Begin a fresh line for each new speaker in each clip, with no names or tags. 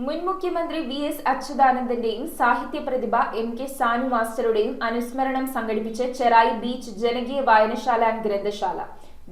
മുൻ മുഖ്യമന്ത്രി വി.എസ്. അച്യുതാനന്ദന്റെയും സാഹിത്യ പ്രതിഭ എം.കെ. സാനു മാസ്റ്ററുടെയും അനുസ്മരണം സംഘടിപ്പിച്ച് ചെറായി ബീച്ച് ജനകീയ വായനശാല ആൻഡ് ഗ്രന്ഥശാല.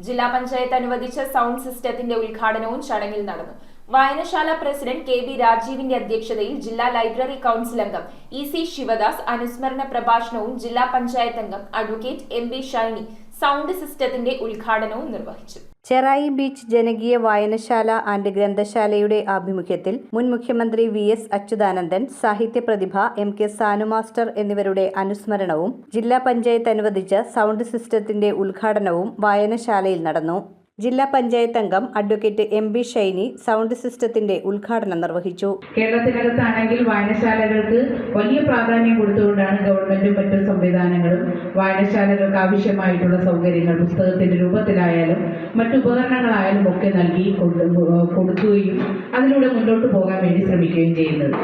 ജില്ലാ പഞ്ചായത്ത് അനുവദിച്ച സൗണ്ട് സിസ്റ്റത്തിന്റെ ഉദ്ഘാടനവും ചടങ്ങിൽ നടന്നു. വായനശാല പ്രസിഡന്റ് കെ.ബി. രാജീവിന്റെ അധ്യക്ഷതയിൽ ജില്ലാ ലൈബ്രറി കൌൺസിൽ അംഗം ഇ.സി. ശിവദാസ് അനുസ്മരണ പ്രഭാഷണവും ജില്ലാ പഞ്ചായത്ത് അംഗം അഡ്വക്കേറ്റ് എം.ബി. ഷൈനി സൗണ്ട് സിസ്റ്റത്തിന്റെ ഉദ്ഘാടനവും നിർവഹിച്ചു.
ചെറായി ബീച്ച് ജനകീയ വായനശാല ആൻഡ് ഗ്രന്ഥശാലയുടെ ആഭിമുഖ്യത്തിൽ മുൻ മുഖ്യമന്ത്രി വി.എസ്. അച്യുതാനന്ദൻ, സാഹിത്യ പ്രതിഭ എം.കെ. സാനു മാസ്റ്റർ എന്നിവരുടെ അനുസ്മരണവും ജില്ലാ പഞ്ചായത്ത് അനുവദിച്ച സൗണ്ട് സിസ്റ്റത്തിന്റെ ഉദ്ഘാടനവും വായനശാലയിൽ നടന്നു. ജില്ലാ പഞ്ചായത്ത് അംഗം അഡ്വക്കേറ്റ് എം.ബി. ഷൈനി സൗണ്ട് സിസ്റ്റത്തിന്റെ ഉദ്ഘാടനം നിർവഹിച്ചു.
കേരളത്തിനകത്താണെങ്കിൽ വായനശാലകൾക്ക് വലിയ പ്രാധാന്യം കൊടുത്തുകൊണ്ടാണ് ഗവൺമെന്റും മറ്റു സംവിധാനങ്ങളും വായനശാലകൾക്ക് ആവശ്യമായിട്ടുള്ള സൗകര്യങ്ങൾ പുസ്തകത്തിന്റെ രൂപത്തിലായാലും മറ്റു ഉപകരണങ്ങളായാലും ഒക്കെ നൽകി കൊടുക്കുകയും അതിലൂടെ മുന്നോട്ട് പോകാൻ വേണ്ടി ശ്രമിക്കുകയും ചെയ്യുന്നത്.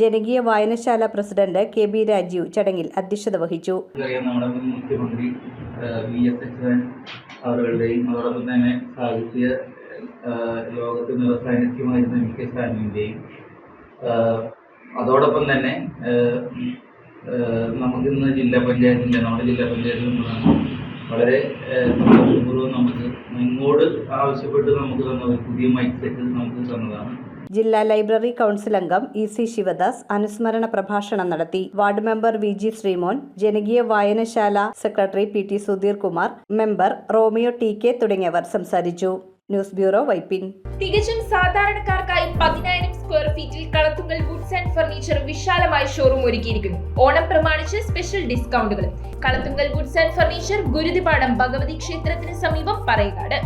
ജനകീയ വായനശാല പ്രസിഡന്റ് കെ.ബി. രാജീവ് ചടങ്ങിൽ അധ്യക്ഷത വഹിച്ചു.
അവരുടെയും അതോടൊപ്പം തന്നെ സാഹിത്യ ലോകത്ത് നിറസാന്നിധ്യമായിരുന്ന എം.കെ. സാനുവിൻ്റെയും അതോടൊപ്പം തന്നെ നമുക്കിന്ന് നമ്മുടെ ജില്ലാ പഞ്ചായത്തിൽ വളരെ സന്തോഷപൂർവ്വം നമുക്ക് നിങ്ങളോട് ആവശ്യപ്പെട്ട് നമുക്ക് തന്ന ഒരു പുതിയ മൈക്ക് സെറ്റ് നമുക്ക് തന്നതാണ്.
ജില്ലാ ലൈബ്രറി കൌൺസിൽ അംഗം ഇ.സി. ശിവദാസ് അനുസ്മരണ പ്രഭാഷണം നടത്തി. Ward member വി.ജി. ശ്രീമോൻ, ജനകീയ വായനശാല secretary P T. Sudheer Kumar, member Romeo T K. തുടങ്ങിയവർ സംസാരിച്ചു. News bureau, Vypin.
തികച്ചും സാധാരണക്കാർക്കായി 10,000 സ്ക്വയർ ഫീറ്റിൽ കളത്തുങ്കൽ വുഡ്സ് ആൻഡ് ഫർണിച്ചർ വിശാലമായ ഷോറൂം ഒരുക്കിയിരിക്കുന്നു. ഓണം പ്രമാണിച്ച് സ്പെഷ്യൽ ഡിസ്കൗണ്ടുകൾ. Kalathunkal woods and furniture, Guruthipadam Bhagavathi ക്ഷേത്രത്തിന് സമീപം, പറയകാട്.